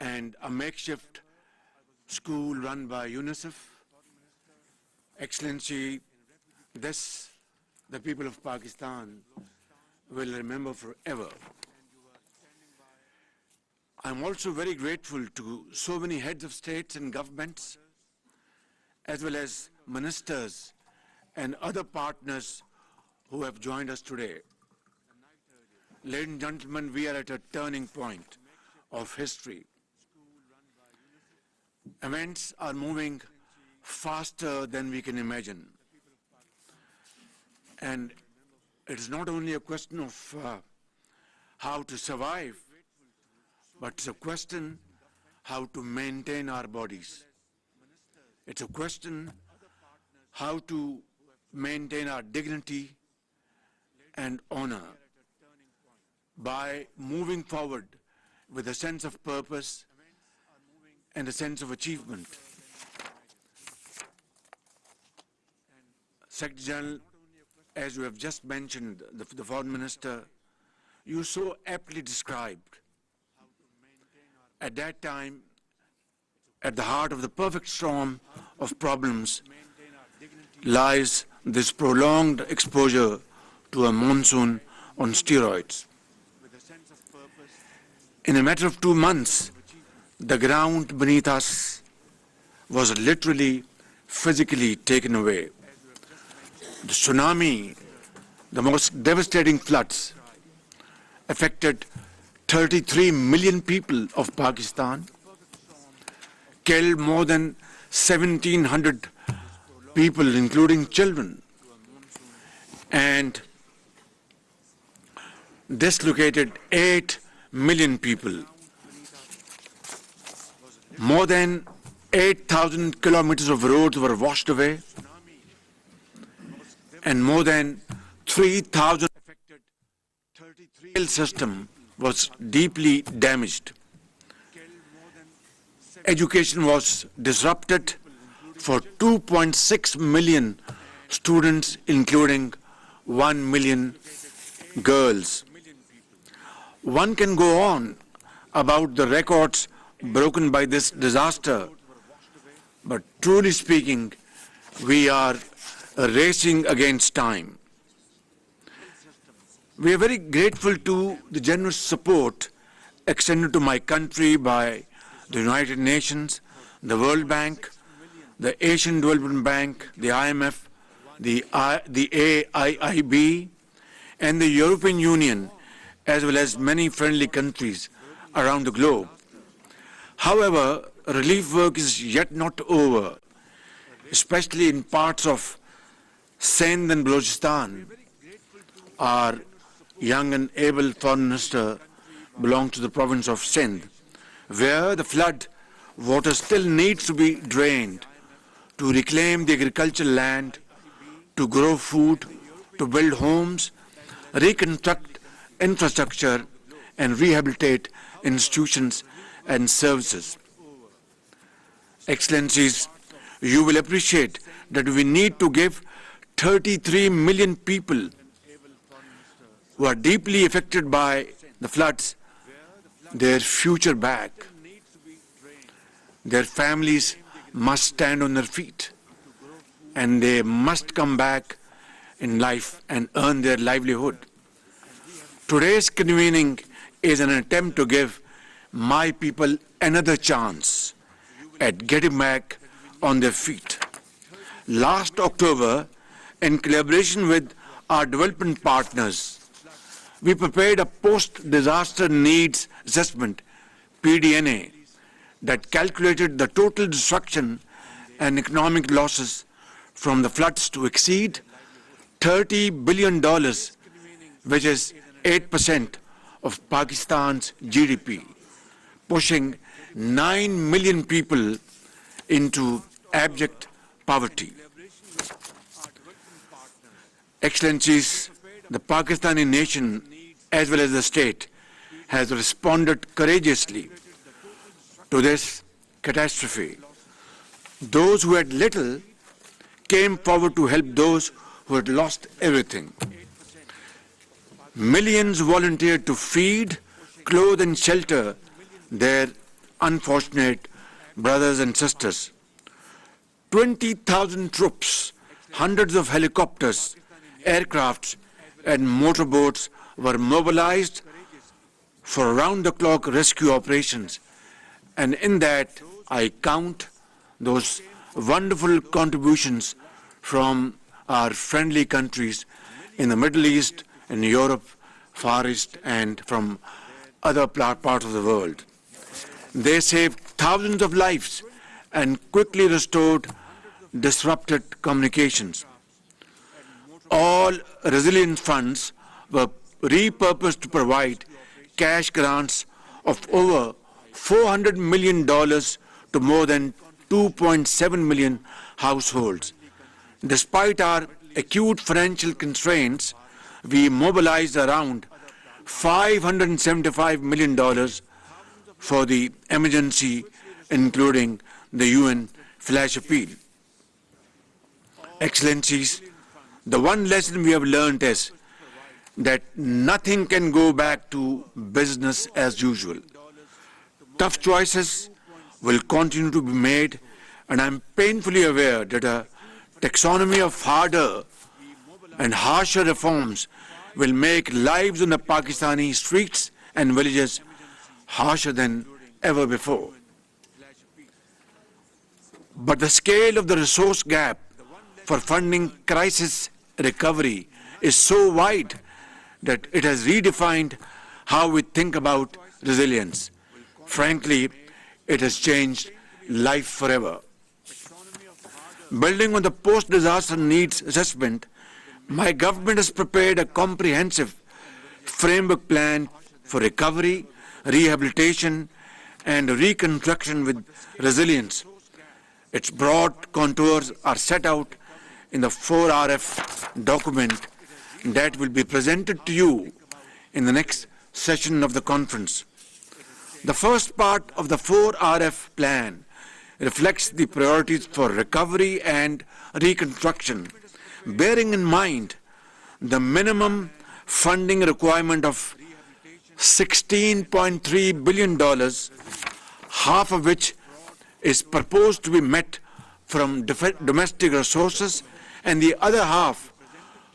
and a makeshift school run by UNICEF. Excellency, this the people of Pakistan will remember forever. I'm also very grateful to so many heads of states and governments, as well as ministers and other partners who have joined us today. Ladies and gentlemen, we are at a turning point of history. Events are moving faster than we can imagine. And it is not only a question of how to survive, but it's a question how to maintain our bodies. It's a question how to maintain our dignity and honor by moving forward with a sense of purpose and a sense of achievement. Secretary General, as you have just mentioned, the Foreign Minister, you so aptly described, at that time, at the heart of the perfect storm of problems lies this prolonged exposure to a monsoon on steroids. In a matter of 2 months, the ground beneath us was literally, physically taken away. The tsunami, the most devastating floods, affected 33 million people of Pakistan, killed more than 1,700 people, including children, and dislocated 8 million people. More than 8,000 kilometers of roads were washed away, and more than 3,000 affected. 33 rail system was deeply damaged. Education was disrupted for 2.6 million students, including 1 million girls. One can go on about the records broken by this disaster, but truly speaking, we are racing against time. We are very grateful to the generous support extended to my country by the United Nations, the World Bank, the Asian Development Bank, the IMF, the AIIB, and the European Union, as well as many friendly countries around the globe. However, relief work is yet not over, especially in parts of Sindh and Balochistan. Our young and able Foreign Minister belongs to the province of Sindh, where the flood water still needs to be drained to reclaim the agricultural land, to grow food, to build homes, reconstruct infrastructure, and rehabilitate institutions and services. Excellencies, you will appreciate that we need to give 33 million people who are deeply affected by the floods their future back. Their families must stand on their feet, and they must come back in life and earn their livelihood. Today's convening is an attempt to give my people another chance at getting back on their feet. Last October, in collaboration with our development partners, we prepared a post-disaster needs assessment, PDNA, that calculated the total destruction and economic losses from the floods to exceed $30 billion, which is 8% of Pakistan's GDP, pushing 9 million people into abject poverty. Excellencies, the Pakistani nation, as well as the state, has responded courageously to this catastrophe. Those who had little came forward to help those who had lost everything. Millions volunteered to feed, clothe and shelter their unfortunate brothers and sisters. 20,000 troops, hundreds of helicopters, aircrafts, and motorboats were mobilized for round-the-clock rescue operations. And in that, I count those wonderful contributions from our friendly countries in the Middle East, in Europe, Far East, and from other parts of the world. They saved thousands of lives and quickly restored disrupted communications. All resilience funds were repurposed to provide cash grants of over $400 million to more than 2.7 million households. Despite our acute financial constraints, we mobilized around $575 million for the emergency, including the UN flash appeal. Excellencies, the one lesson we have learned is that nothing can go back to business as usual. Tough choices will continue to be made, and I'm painfully aware that a taxonomy of harder and harsher reforms will make lives in the Pakistani streets and villages harsher than ever before. But the scale of the resource gap for funding crisis recovery is so wide that it has redefined how we think about resilience. Frankly, it has changed life forever. Building on the post-disaster needs assessment, my government has prepared a comprehensive framework plan for recovery, rehabilitation, and reconstruction with resilience. Its broad contours are set out in the 4RF document that will be presented to you in the next session of the conference. The first part of the 4RF plan reflects the priorities for recovery and reconstruction, bearing in mind the minimum funding requirement of $16.3 billion, half of which is proposed to be met from domestic resources and the other half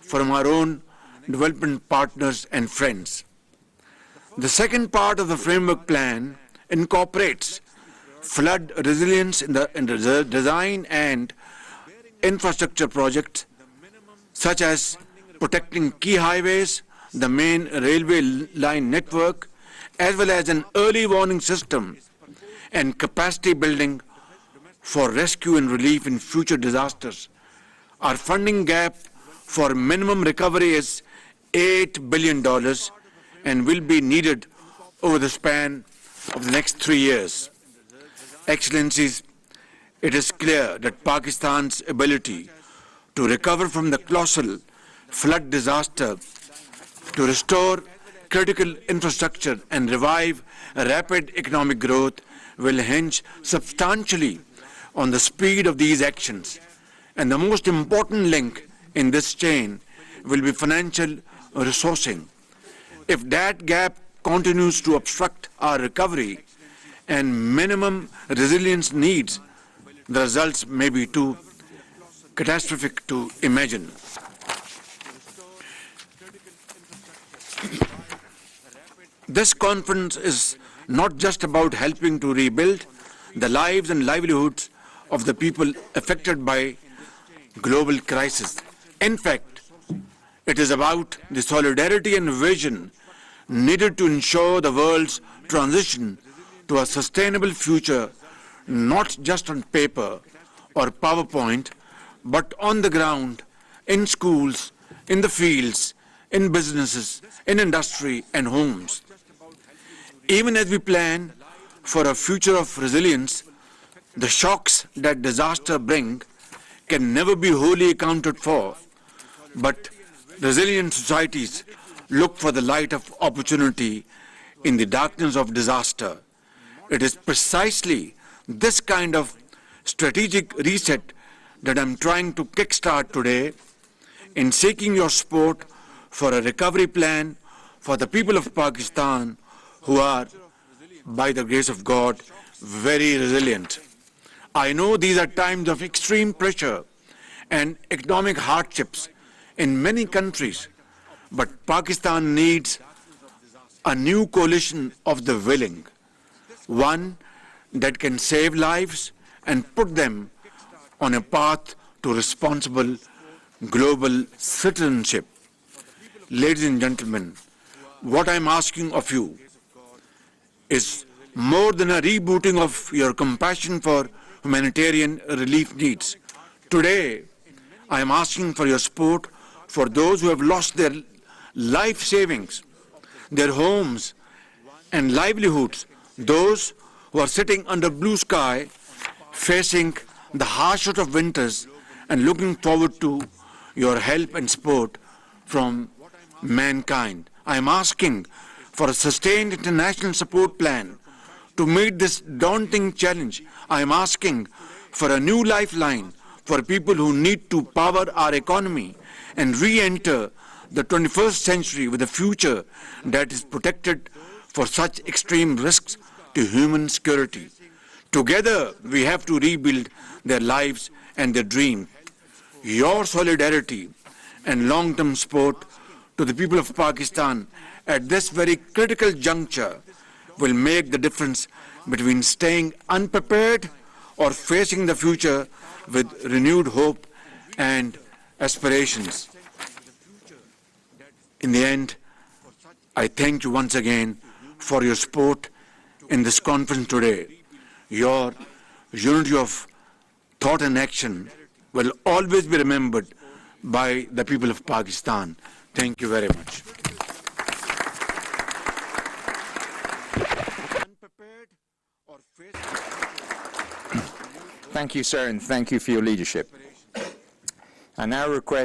from our own development partners and friends. The second part of the framework plan incorporates flood resilience in the design and infrastructure projects such as protecting key highways, the main railway line network, as well as an early warning system and capacity building for rescue and relief in future disasters. Our funding gap for minimum recovery is $8 billion and will be needed over the span of the next 3 years. Excellencies, it is clear that Pakistan's ability to recover from the colossal flood disaster, to restore critical infrastructure and revive rapid economic growth will hinge substantially on the speed of these actions. And the most important link in this chain will be financial resourcing. If that gap continues to obstruct our recovery and minimum resilience needs, the results may be too catastrophic to imagine. This conference is not just about helping to rebuild the lives and livelihoods of the people affected by global crisis. In fact, it is about the solidarity and vision needed to ensure the world's transition to a sustainable future, not just on paper or PowerPoint, but on the ground, in schools, in the fields, in businesses, in industry and homes. Even as we plan for a future of resilience, the shocks that disaster bring can never be wholly accounted for, but resilient societies look for the light of opportunity in the darkness of disaster. It is precisely this kind of strategic reset that I'm trying to kickstart today in seeking your support for a recovery plan for the people of Pakistan who are, by the grace of God, very resilient. I know these are times of extreme pressure and economic hardships in many countries, but Pakistan needs a new coalition of the willing, one that can save lives and put them on a path to responsible global citizenship. Ladies and gentlemen, what I'm asking of you is more than a rebooting of your compassion for humanitarian relief needs. Today, I am asking for your support for those who have lost their life savings, their homes and livelihoods, those who are sitting under blue sky, facing the harshest of winters and looking forward to your help and support from mankind. I am asking for a sustained international support plan to meet this daunting challenge. I am asking for a new lifeline for people who need to power our economy and re-enter the 21st century with a future that is protected for such extreme risks to human security. Together, we have to rebuild their lives and their dreams. Your solidarity and long-term support to the people of Pakistan at this very critical juncture will make the difference between staying unprepared or facing the future with renewed hope and aspirations. In the end, I thank you once again for your support in this conference today. Your unity of thought and action will always be remembered by the people of Pakistan. Thank you very much. Thank you, sir, and thank you for your leadership. I now request